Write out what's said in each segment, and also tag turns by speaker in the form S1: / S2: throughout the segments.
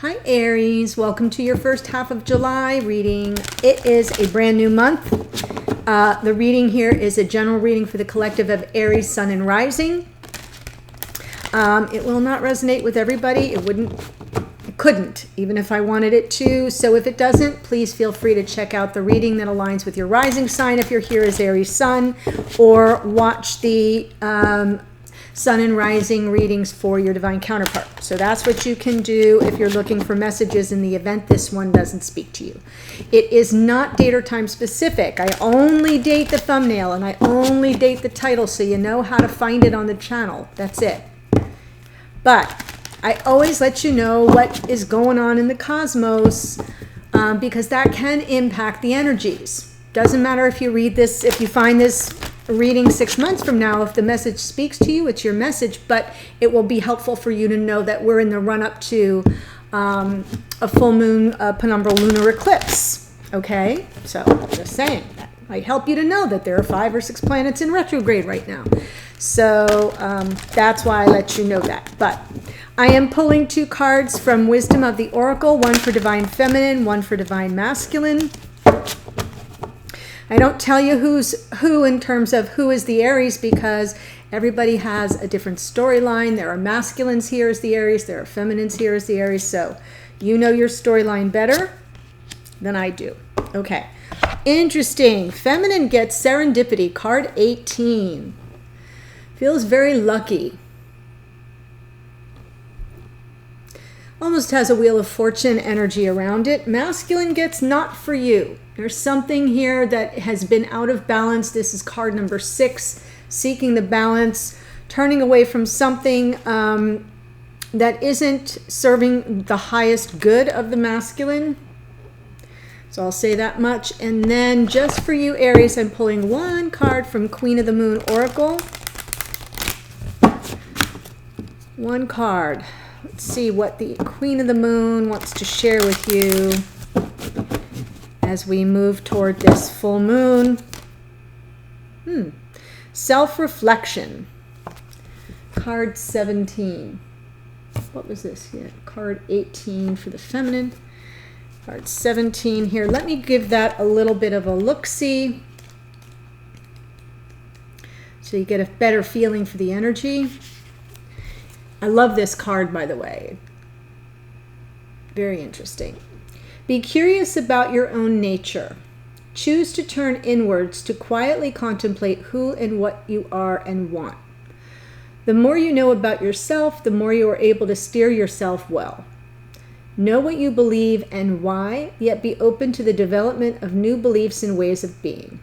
S1: Hi Aries, welcome to your first half of July reading. It is a brand new month. The reading here is a general reading for the collective of Aries, Sun, and Rising. It will not resonate with everybody. It couldn't, even if I wanted it to. So if it doesn't, please feel free to check out the reading that aligns with your rising sign if you're here as Aries Sun, or watch the Sun and Rising readings for your divine counterpart. So that's what you can do if you're looking for messages in the event this one doesn't speak to you. It is not date or time specific. I only date the thumbnail and I only date the title so you know how to find it on the channel. That's it. But I always let you know what is going on in the cosmos because that can impact the energies. Doesn't matter if you read this, if you find this reading 6 months from now, if the message speaks to you, it's your message, but it will be helpful for you to know that we're in the run-up to a full moon penumbral lunar eclipse. Okay, so just saying, that might help you to know that there are 5 or 6 planets in retrograde right now. So that's why I let you know that. But I am pulling 2 cards from Wisdom of the Oracle, one for Divine Feminine, one for Divine Masculine. I don't tell you who's who in terms of who is the Aries because everybody has a different storyline. There are masculines here as the Aries. There are feminines here as the Aries. So you know your storyline better than I do. Okay. Interesting. Feminine gets Serendipity, card 18. Feels very lucky. Almost has a Wheel of Fortune energy around it. Masculine gets Not For You. There's something here that has been out of balance. This is card number 6, seeking the balance, turning away from something that isn't serving the highest good of the masculine. So I'll say that much. And then just for you, Aries, I'm pulling 1 card from Queen of the Moon Oracle. 1 card. Let's see what the Queen of the Moon wants to share with you as we move toward this full moon. Self-reflection. Card 17. What was this? Yeah, card 18 for the feminine. Card 17 here. Let me give that a little bit of a look-see so you get a better feeling for the energy. I love this card, by the way. Very interesting. Be curious about your own nature. Choose to turn inwards to quietly contemplate who and what you are and want. The more you know about yourself, the more you are able to steer yourself well. Know what you believe and why, yet be open to the development of new beliefs and ways of being.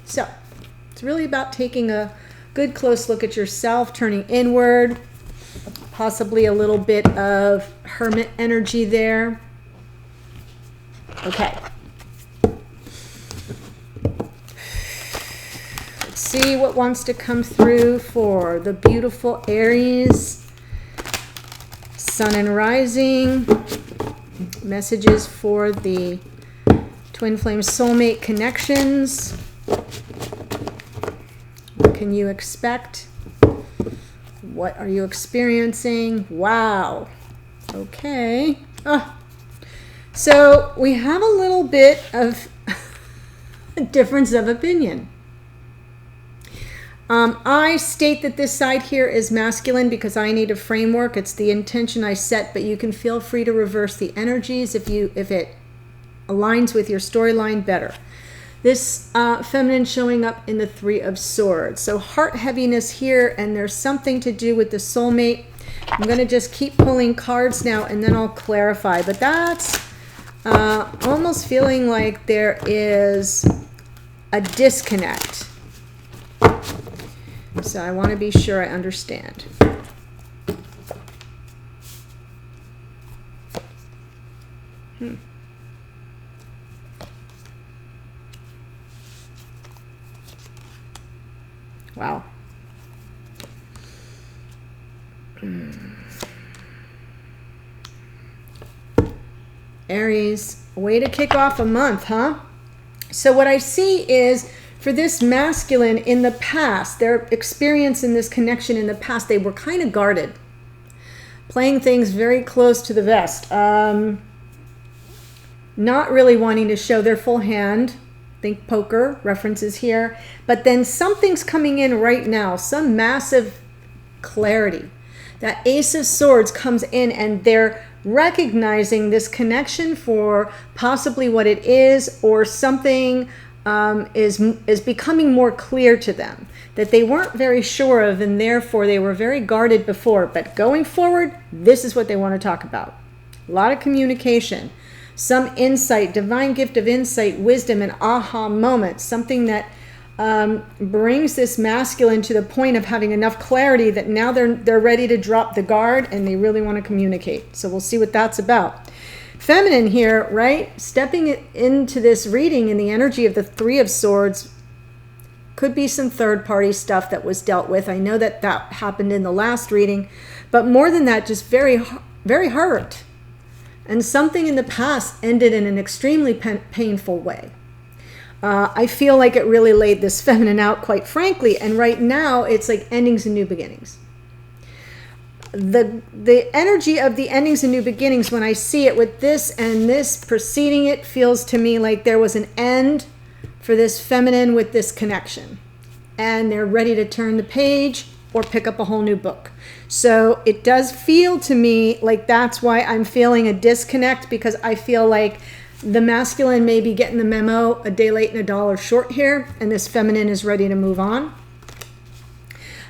S1: So, it's really about taking a good close look at yourself, turning inward, possibly a little bit of hermit energy there. Okay. Let's see what wants to come through for the beautiful Aries, Sun and Rising. Messages for the Twin Flame Soulmate connections. What can you expect? What are you experiencing? Wow. Okay. So we have a little bit of a difference of opinion. I state that this side here is masculine because I need a framework. It's the intention I set, but you can feel free to reverse the energies if it aligns with your storyline better. This feminine showing up in the 3 of Swords. So heart heaviness here, and there's something to do with the soulmate. I'm going to just keep pulling cards now, and then I'll clarify. But that's almost feeling like there is a disconnect. So I want to be sure I understand. Wow. Aries, way to kick off a month, huh? So what I see is for this masculine in the past, their experience in this connection in the past, they were kind of guarded. playing things very close to the vest. Not really wanting to show their full hand. Think poker, references here. But then something's coming in right now, some massive clarity. That Ace of Swords comes in and they're recognizing this connection for possibly what it is, or something is becoming more clear to them that they weren't very sure of, and therefore they were very guarded before. But going forward, this is what they want to talk about. A lot of communication, some insight, divine gift of insight, wisdom, and aha moments, something that brings this masculine to the point of having enough clarity that now they're ready to drop the guard and they really want to communicate. So we'll see what that's about. Feminine here, right? Stepping into this reading in the energy of the Three of Swords. Could be some third-party stuff that was dealt with. I know that happened in the last reading. But more than that, just very, very hurt. And something in the past ended in an extremely painful way. I feel like it really laid this feminine out, quite frankly. And right now, it's like endings and new beginnings. The energy of the endings and new beginnings, when I see it with this and this preceding it, feels to me like there was an end for this feminine with this connection. And they're ready to turn the page or pick up a whole new book. So it does feel to me like that's why I'm feeling a disconnect, because I feel like the masculine may be getting the memo a day late and a dollar short here, and this feminine is ready to move on.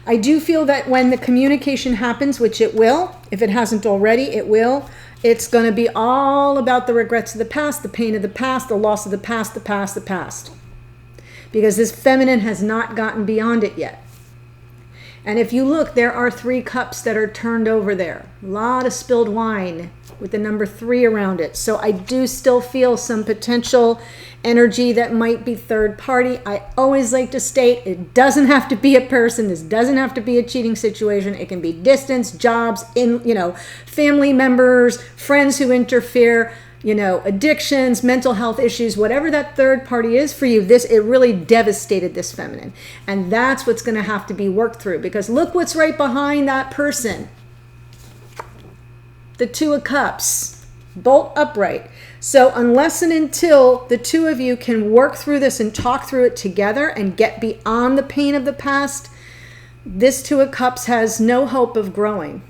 S1: I do feel that when the communication happens, which it will, if it hasn't already, it will, it's going to be all about the regrets of the past, the pain of the past, the loss of the past, the past, the past. Because this feminine has not gotten beyond it yet. And if you look, there are 3 cups that are turned over there. A lot of spilled wine with the number 3 around it. So I do still feel some potential energy that might be third party. I always like to state it doesn't have to be a person. This doesn't have to be a cheating situation. It can be distance, jobs, family members, friends who interfere, addictions, mental health issues, whatever that third party is for you. It really devastated this feminine. And that's what's going to have to be worked through, because look what's right behind that person. The Two of Cups, bolt upright. So unless and until the two of you can work through this and talk through it together and get beyond the pain of the past, this Two of Cups has no hope of growing.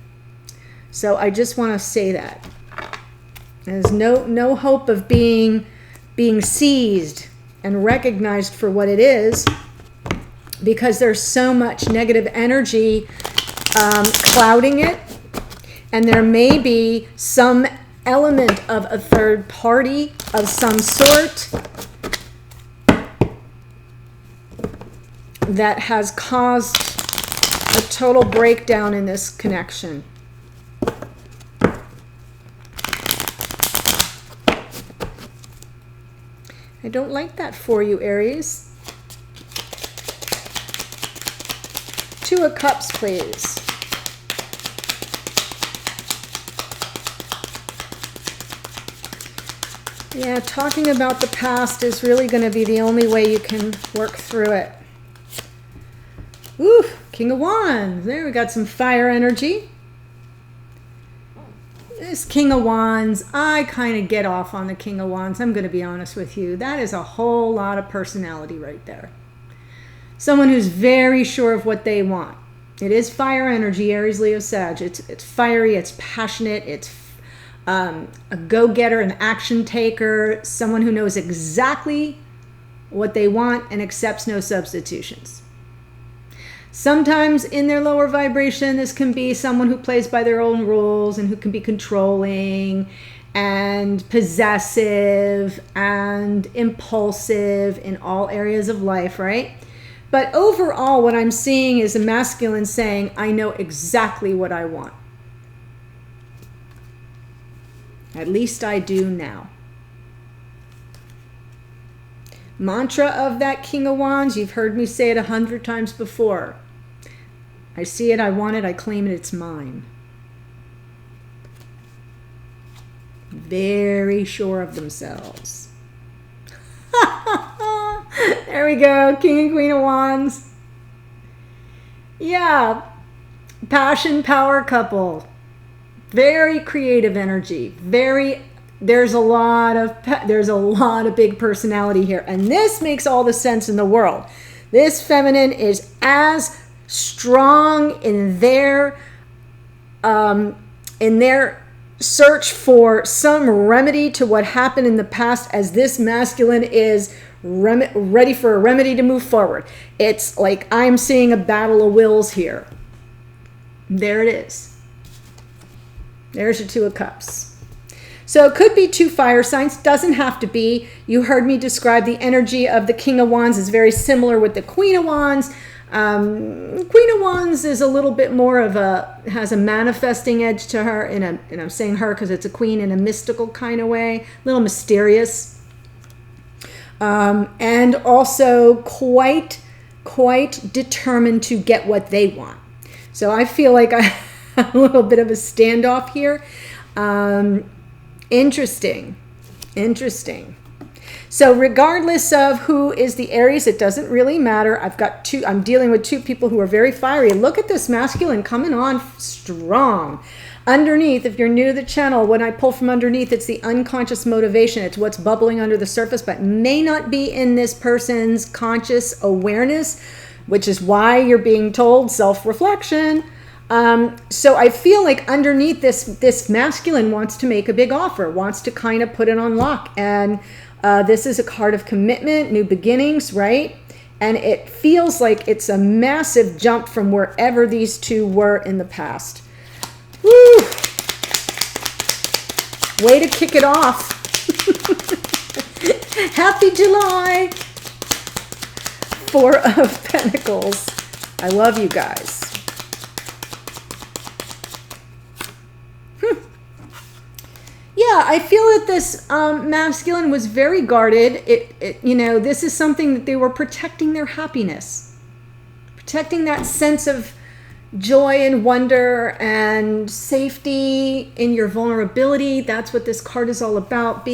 S1: So I just want to say that. There's no hope of being seized and recognized for what it is, because there's so much negative energy clouding it. And there may be some element of a third party of some sort that has caused a total breakdown in this connection. I don't like that for you, Aries. Two of Cups, please. Yeah, talking about the past is really going to be the only way you can work through it. Ooh, King of Wands. There, we got some fire energy. This King of Wands, I kind of get off on the King of Wands. I'm going to be honest with you. That is a whole lot of personality right there. Someone who's very sure of what they want. It is fire energy, Aries, Leo, Sag. It's fiery, it's passionate, it's a go-getter, an action taker, someone who knows exactly what they want and accepts no substitutions. Sometimes in their lower vibration, this can be someone who plays by their own rules and who can be controlling and possessive and impulsive in all areas of life, right? But overall, what I'm seeing is a masculine saying, I know exactly what I want. At least I do now. Mantra of that King of Wands, you've heard me say it 100 times before. I see it, I want it, I claim it, it's mine. Very sure of themselves. There we go, King and Queen of Wands. Yeah, passion, power couple. Very creative energy. There's a lot of big personality here, and this makes all the sense in the world. This feminine is as strong in their search for some remedy to what happened in the past as this masculine is ready for a remedy to move forward. It's like I'm seeing a battle of wills here. There it is. There's your Two of Cups. So it could be two fire signs. Doesn't have to be. You heard me describe the energy of the King of Wands is very similar with the Queen of Wands. Queen of Wands is a little bit more of has a manifesting edge to her and I'm saying her because it's a queen in a mystical kind of way, a little mysterious. And also quite determined to get what they want. So I feel like I have a little bit of a standoff here. Interesting. So regardless of who is the Aries, it doesn't really matter. I'm dealing with two people who are very fiery. Look at this masculine coming on strong. Underneath, if you're new to the channel, when I pull from underneath, it's the unconscious motivation. It's what's bubbling under the surface, but may not be in this person's conscious awareness, which is why you're being told self-reflection. So I feel like underneath this masculine wants to make a big offer, wants to kind of put it on lock. And this is a card of commitment, new beginnings, right? And it feels like it's a massive jump from wherever these two were in the past. Woo! Way to kick it off. Happy July. Four of Pentacles. I love you guys. Yeah, I feel that this masculine was very guarded. This is something that they were protecting their happiness, protecting that sense of joy and wonder and safety in your vulnerability. That's what this card is all about.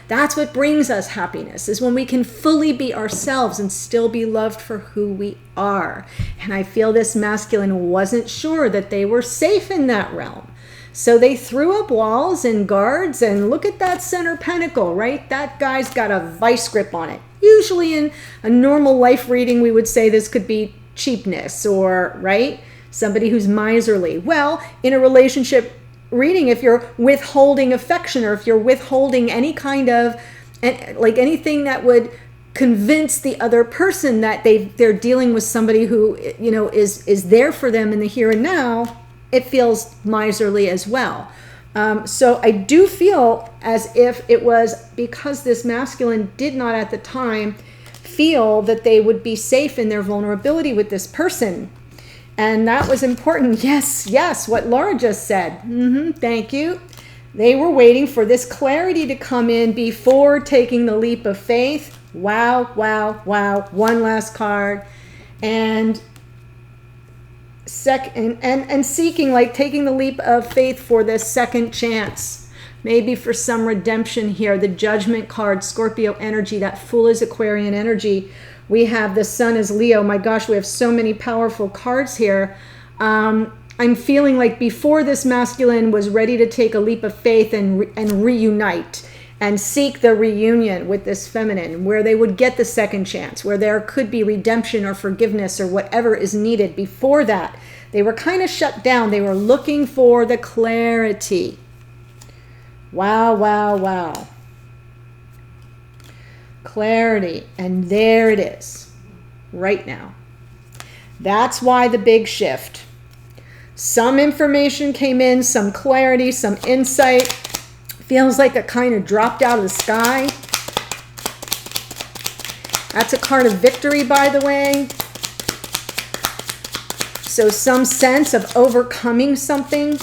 S1: That's what brings us happiness, is when we can fully be ourselves and still be loved for who we are. And I feel this masculine wasn't sure that they were safe in that realm. So they threw up walls and guards, and look at that center pentacle, right? That guy's got a vice grip on it. Usually in a normal life reading, we would say this could be cheapness or, right? Somebody who's miserly. Well, in a relationship reading, if you're withholding affection or if you're withholding any kind of, like anything that would convince the other person that they're dealing with somebody who, is there for them in the here and now, it feels miserly as well. So I do feel as if it was because this masculine did not at the time feel that they would be safe in their vulnerability with this person. And that was important. Yes, what Laura just said. Thank you. They were waiting for this clarity to come in before taking the leap of faith. Wow. One last card. And seeking, like taking the leap of faith for this second chance, maybe for some redemption here. The Judgment card, Scorpio energy, that Fool is Aquarian energy. We have the Sun is Leo. My gosh, we have so many powerful cards here. I'm feeling like before this masculine was ready to take a leap of faith and reunite and seek the reunion with this feminine, where they would get the second chance, where there could be redemption or forgiveness or whatever is needed. Before that, they were kind of shut down. They were looking for the clarity. Wow. Clarity. And there it is, right now. That's why the big shift. Some information came in, some clarity, some insight. Feels like it kind of dropped out of the sky. That's a card of victory, by the way. So some sense of overcoming something.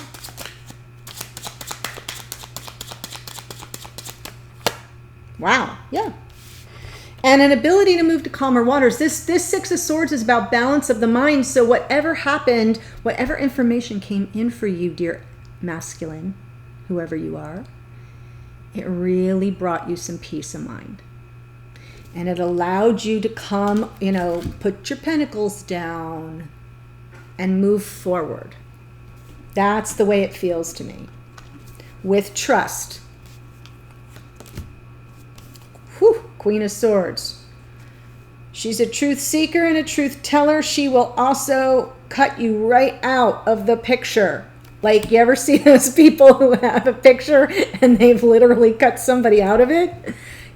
S1: Wow, yeah. And an ability to move to calmer waters. This Six of Swords is about balance of the mind. So whatever happened, whatever information came in for you, dear masculine, whoever you are, it really brought you some peace of mind. And it allowed you to come, put your pentacles down and move forward. That's the way it feels to me. With trust. Whew, Queen of Swords. She's a truth seeker and a truth teller. She will also cut you right out of the picture. Like, you ever see those people who have a picture and they've literally cut somebody out of it?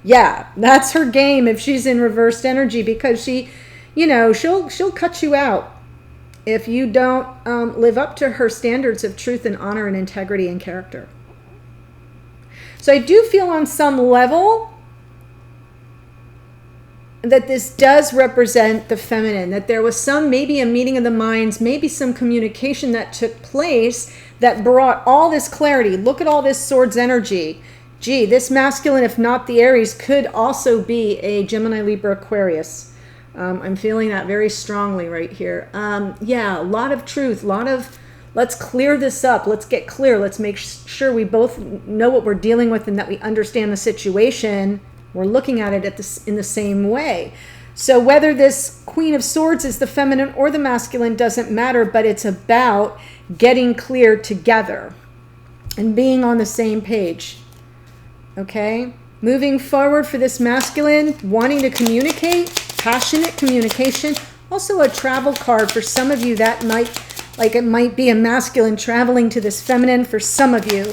S1: Yeah, that's her game if she's in reversed energy, because she, you know, she'll cut you out if you don't live up to her standards of truth and honor and integrity and character. So I do feel on some level that this does represent the feminine, that there was maybe a meeting of the minds, maybe some communication that took place that brought all this clarity. Look at all this swords energy. Gee, this masculine, if not the Aries, could also be a Gemini, Libra, Aquarius. I'm feeling that very strongly right here. Yeah, a lot of truth, let's clear this up. Let's get clear. Let's make sure we both know what we're dealing with and that we understand the situation. We're looking at it in the same way. So whether this Queen of Swords is the feminine or the masculine doesn't matter, but it's about getting clear together and being on the same page. Okay? Moving forward for this masculine, wanting to communicate, passionate communication. Also a travel card for some of you. That it might be a masculine traveling to this feminine for some of you.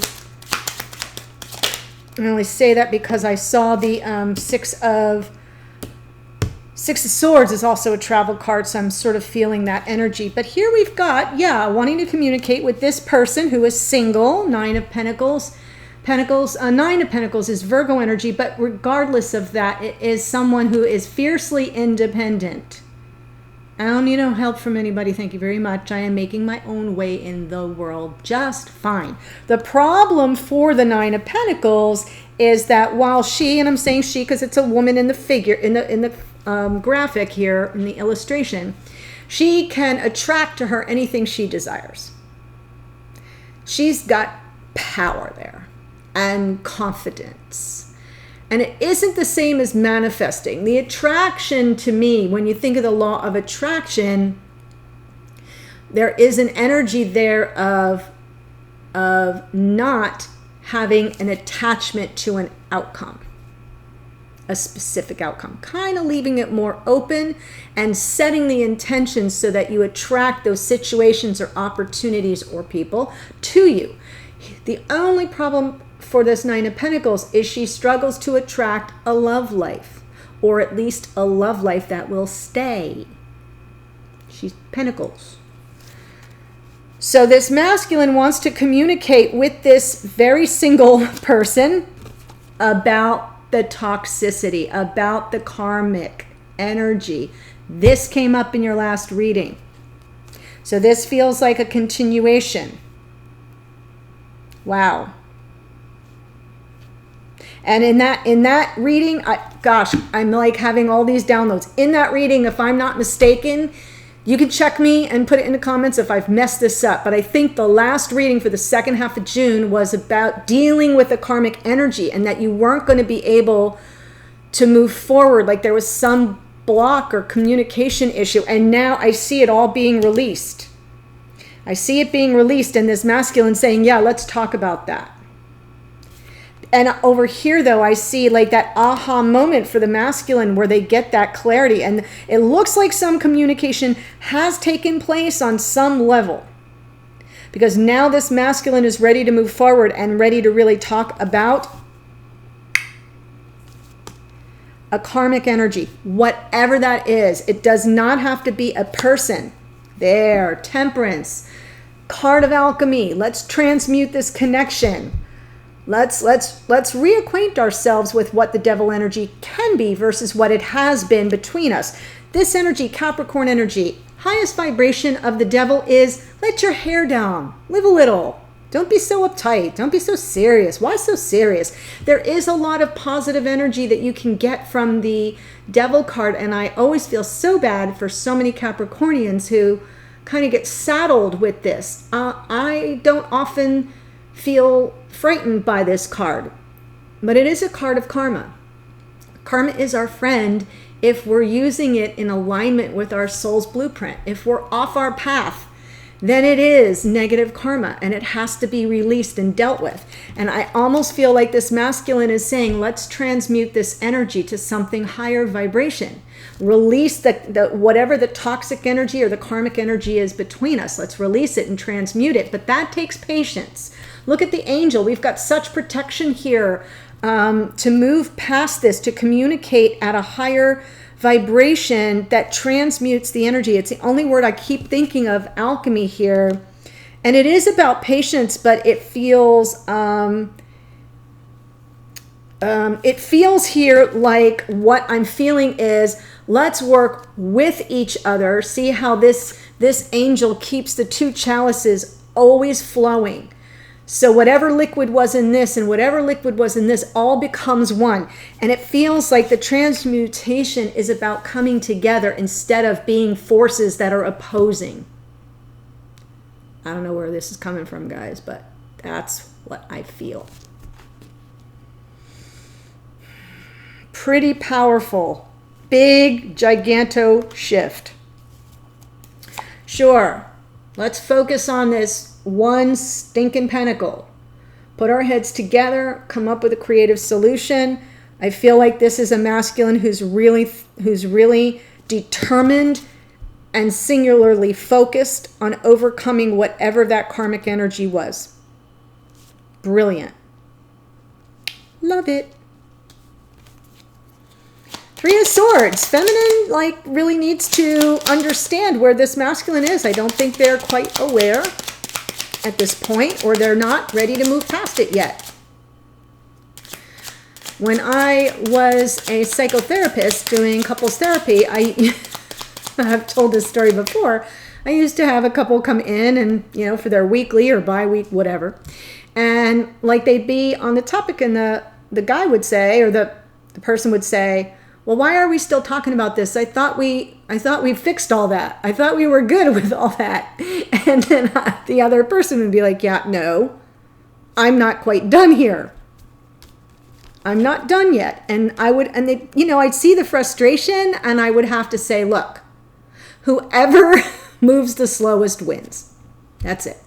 S1: I only say that because I saw the Six of Swords is also a travel card, so I'm sort of feeling that energy. But here we've got, yeah, wanting to communicate with this person who is single, Nine of Pentacles. Nine of Pentacles is Virgo energy, but regardless of that, it is someone who is fiercely independent. I don't need no help from anybody, thank you very much. I am making my own way in the world just fine. The problem for the Nine of Pentacles is that while she, and I'm saying she because it's a woman in the figure, in the graphic here, in the illustration, she can attract to her anything she desires. She's got power there and confidence. And it isn't the same as manifesting. The attraction, to me, when you think of the law of attraction, there is an energy there of not having an attachment to an outcome, a specific outcome, kind of leaving it more open and setting the intentions so that you attract those situations or opportunities or people to you. The only problem for this Nine of Pentacles is she struggles to attract a love life, or at least a love life that will stay. She's Pentacles. So this masculine wants to communicate with this very single person about the toxicity, about the karmic energy. This came up in your last reading. So this feels like a continuation. Wow. And in that reading, I'm like having all these downloads. In that reading, if I'm not mistaken, you can check me and put it in the comments if I've messed this up. But I think the last reading for the second half of June was about dealing with the karmic energy and that you weren't going to be able to move forward. Like there was some block or communication issue. And now I see it all being released. I see it being released and this masculine saying, yeah, let's talk about that. And over here, though, I see like that aha moment for the masculine where they get that clarity. And it looks like some communication has taken place on some level. Because now this masculine is ready to move forward and ready to really talk about a karmic energy. Whatever that is, it does not have to be a person. There, Temperance, card of alchemy. Let's transmute this connection. Let's reacquaint ourselves with what the devil energy can be versus what it has been between us. This energy, Capricorn energy, highest vibration of the devil is let your hair down, live a little. Don't be so uptight. Don't be so serious. Why so serious? There is a lot of positive energy that you can get from the devil card. And I always feel so bad for so many Capricornians who kind of get saddled with this. I don't often feel frightened by this card, but it is a card of karma. Karma is our friend if we're using it in alignment with our soul's blueprint. If we're off our path then it is negative karma and it has to be released and dealt with. And I almost feel like this masculine is saying, let's transmute this energy to something higher vibration. Release the whatever the toxic energy or the karmic energy is between us. Let's release it and transmute it. But that takes patience. Look at the angel. We've got such protection here to move past this, to communicate at a higher vibration that transmutes the energy. It's the only word I keep thinking of, alchemy here. And it is about patience, but it feels here like what I'm feeling is, let's work with each other. See how this angel keeps the two chalices always flowing. So whatever liquid was in this and whatever liquid was in this all becomes one. And it feels like the transmutation is about coming together instead of being forces that are opposing. I don't know where this is coming from, guys, but that's what I feel. Pretty powerful. Big, giganto shift. Sure, let's focus on this one stinking pentacle. Put our heads together, come up with a creative solution. I feel like this is a masculine who's really determined and singularly focused on overcoming whatever that karmic energy was. Brilliant. Love it. Three of Swords. Feminine, like, really needs to understand where this masculine is. I don't think they're quite aware at this point, or they're not ready to move past it yet. When I was a psychotherapist doing couples therapy, I've told this story before. I used to have a couple come in and, for their weekly or bi-week, whatever. And like they'd be on the topic and the guy would say, or the person would say, well, why are we still talking about this? I thought we fixed all that. I thought we were good with all that. And then the other person would be like, yeah, no, I'm not quite done here. I'm not done yet. And I'd see the frustration and I would have to say, look, whoever moves the slowest wins. That's it.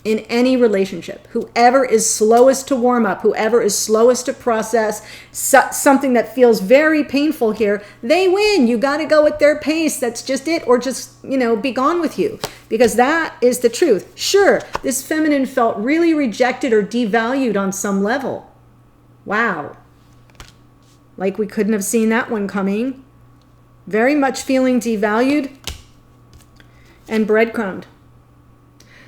S1: In any relationship, whoever is slowest to warm up, whoever is slowest to process something that feels very painful here, they win. You got to go at their pace. That's just it. Or just, be gone with you, because that is the truth. Sure, this feminine felt really rejected or devalued on some level. Wow. Like we couldn't have seen that one coming. Very much feeling devalued and breadcrumbed.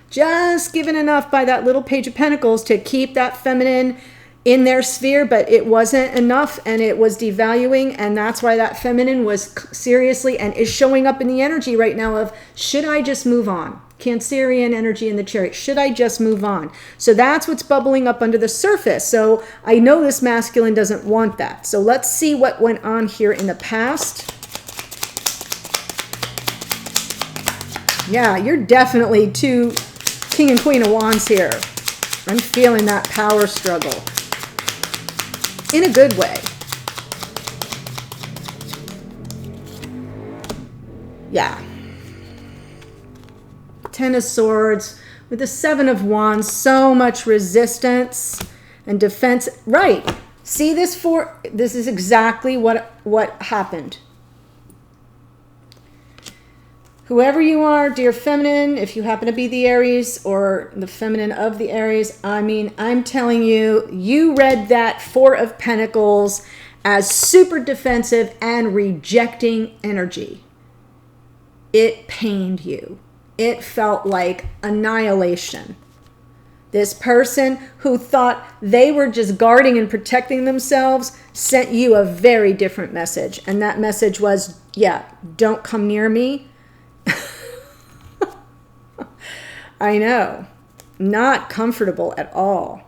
S1: Just given enough by that little Page of Pentacles to keep that feminine in their sphere, but it wasn't enough and it was devaluing, and that's why that feminine was seriously and is showing up in the energy right now of, should I just move on? Cancerian energy in the Chariot. Should I just move on? So that's what's bubbling up under the surface. So I know this masculine doesn't want that. So let's see what went on here in the past. Yeah, you're definitely too King and Queen of Wands here. I'm feeling that power struggle in a good way. Yeah. Ten of Swords with the Seven of Wands. So much resistance and defense. Right. See this this is exactly what happened. Whoever you are, dear feminine, if you happen to be the Aries or the feminine of the Aries, I'm telling you, you read that Four of Pentacles as super defensive and rejecting energy. It pained you. It felt like annihilation. This person who thought they were just guarding and protecting themselves sent you a very different message. And that message was, yeah, don't come near me. I know. Not comfortable at all.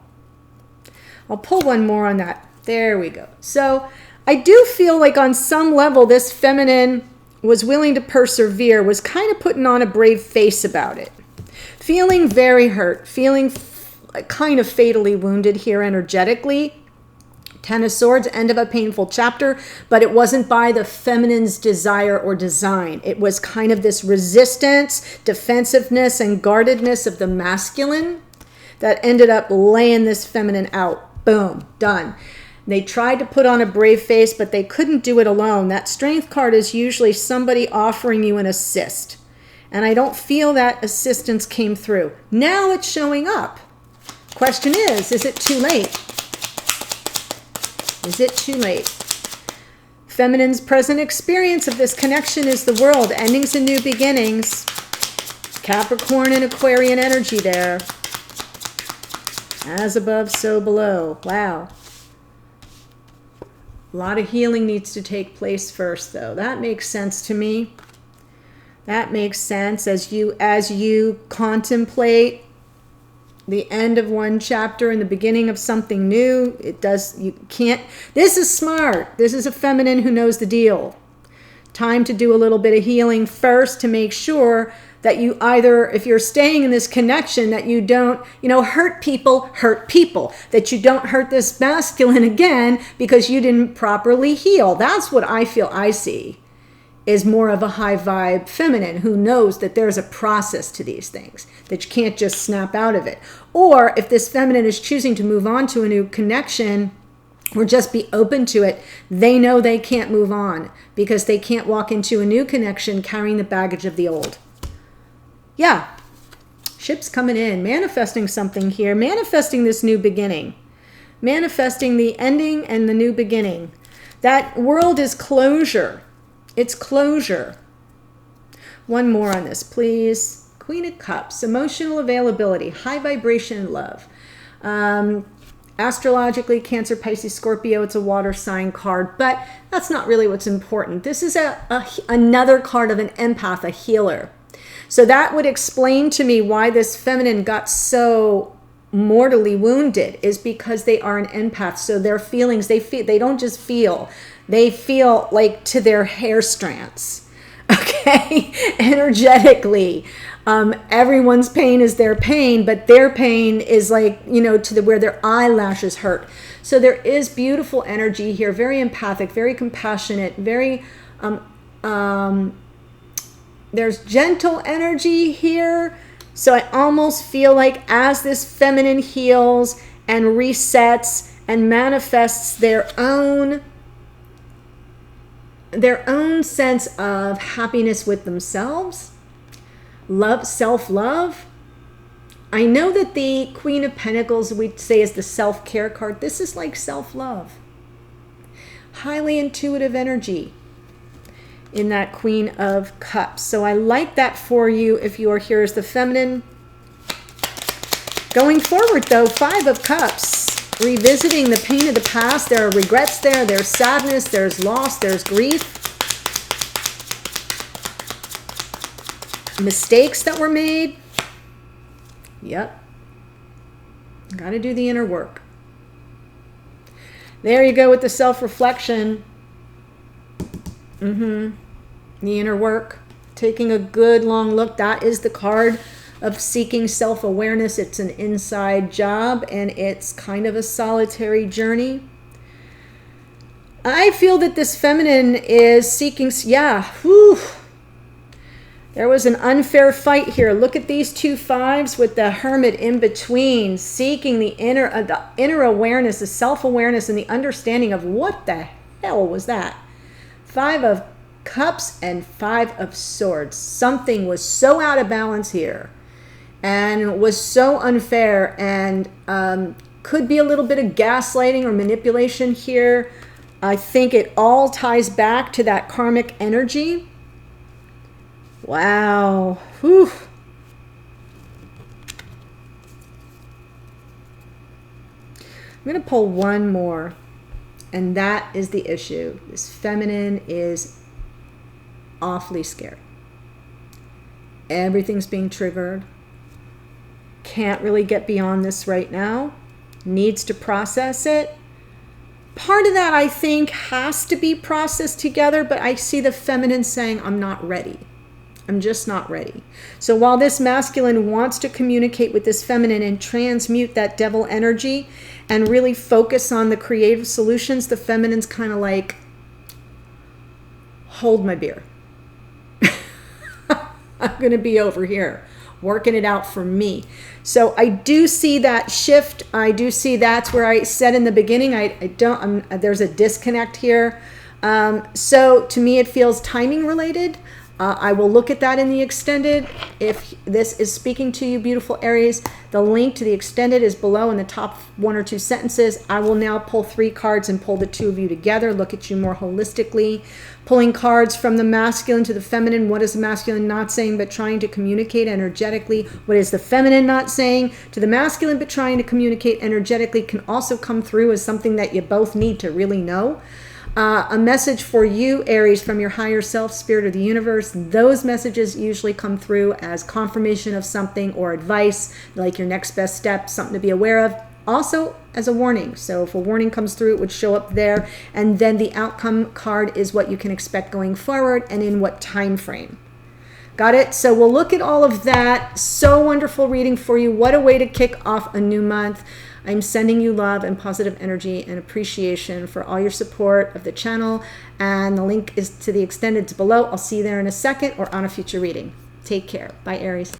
S1: I'll pull one more on that. There we go. So I do feel like on some level this feminine was willing to persevere, was kind of putting on a brave face about it. Feeling very hurt, feeling kind of fatally wounded here energetically. Ten of Swords, end of a painful chapter, but it wasn't by the feminine's desire or design. It was kind of this resistance, defensiveness, and guardedness of the masculine that ended up laying this feminine out. Boom, done. They tried to put on a brave face, but they couldn't do it alone. That Strength card is usually somebody offering you an assist. And I don't feel that assistance came through. Now it's showing up. Question is it too late? Is it too late? Feminine's present experience of this connection is the world. Endings and new beginnings. Capricorn and Aquarian energy there. As above, so below. Wow. A lot of healing needs to take place first, though. That makes sense to me. That makes sense as you contemplate the end of one chapter and the beginning of something new. This is smart. This is a feminine who knows the deal. Time to do a little bit of healing first to make sure that you either, if you're staying in this connection, that you don't, hurt people, that you don't hurt this masculine again because you didn't properly heal. That's what I feel I see is more of a high vibe feminine who knows that there's a process to these things, that you can't just snap out of it. Or if this feminine is choosing to move on to a new connection or just be open to it, they know they can't move on because they can't walk into a new connection carrying the baggage of the old. Yeah, ship's coming in, manifesting something here, manifesting this new beginning, manifesting the ending and the new beginning. That world is closure. It's closure. One more on this, please. Queen of Cups, emotional availability, high vibration and love. Astrologically, Cancer, Pisces, Scorpio, it's a water sign card, but that's not really what's important. This is another card of an empath, a healer. So that would explain to me why this feminine got so mortally wounded, is because they are an empath. So their feelings, they don't just feel, they feel like to their hair strands, okay? Energetically. Everyone's pain is their pain, but their pain is like, where their eyelashes hurt. So there is beautiful energy here, very empathic, very compassionate, very, there's gentle energy here. So I almost feel like as this feminine heals and resets and manifests their own sense of happiness with themselves, love, self-love. I know that the Queen of Pentacles, we'd say, is the self-care card. This is like self-love. Highly intuitive energy in that Queen of Cups. So I like that for you if you are here as the feminine. Going forward, though, Five of Cups. Revisiting the pain of the past. There are regrets there. There's sadness. There's loss. There's grief. Mistakes that were made. Yep. Got to do the inner work. There you go with the self-reflection. The inner work. Taking a good long look. That is the card of seeking self-awareness. It's an inside job and it's kind of a solitary journey. I feel that this feminine is seeking, there was an unfair fight here. Look at these two fives with the Hermit in between, seeking the inner awareness, the self-awareness, and the understanding of what the hell was that? Five of Cups and Five of Swords. Something was so out of balance here and was so unfair, and could be a little bit of gaslighting or manipulation here. I think it all ties back to that karmic energy. Wow. Whew. I'm going to pull one more, and that is the issue. This feminine is awfully scared. Everything's being triggered. Can't really get beyond this right now. Needs to process it. Part of that, I think, has to be processed together, but I see the feminine saying, I'm not ready. I'm just not ready. So while this masculine wants to communicate with this feminine and transmute that devil energy and really focus on the creative solutions, the feminine's kind of like, hold my beer. I'm going to be over here working it out for me. So I do see that shift. I do see that's where I said in the beginning, there's a disconnect here. So to me, it feels timing related. I will look at that in the extended. If this is speaking to you, beautiful Aries, the link to the extended is below in the top 1 or 2 sentences. I will now pull 3 cards and pull the 2 of you together, look at you more holistically, pulling cards from the masculine to the feminine. What is the masculine not saying but trying to communicate energetically? What is the feminine not saying to the masculine but trying to communicate energetically can also come through as something that you both need to really know. A message for you, Aries, from your higher self, spirit, or the universe. Those messages usually come through as confirmation of something or advice, like your next best step, something to be aware of. Also as a warning. So if a warning comes through, it would show up there. And then the outcome card is what you can expect going forward and in what time frame. Got it? So we'll look at all of that. So wonderful reading for you. What a way to kick off a new month. I'm sending you love and positive energy and appreciation for all your support of the channel. And the link is to the extended below. I'll see you there in a second or on a future reading. Take care. Bye, Aries.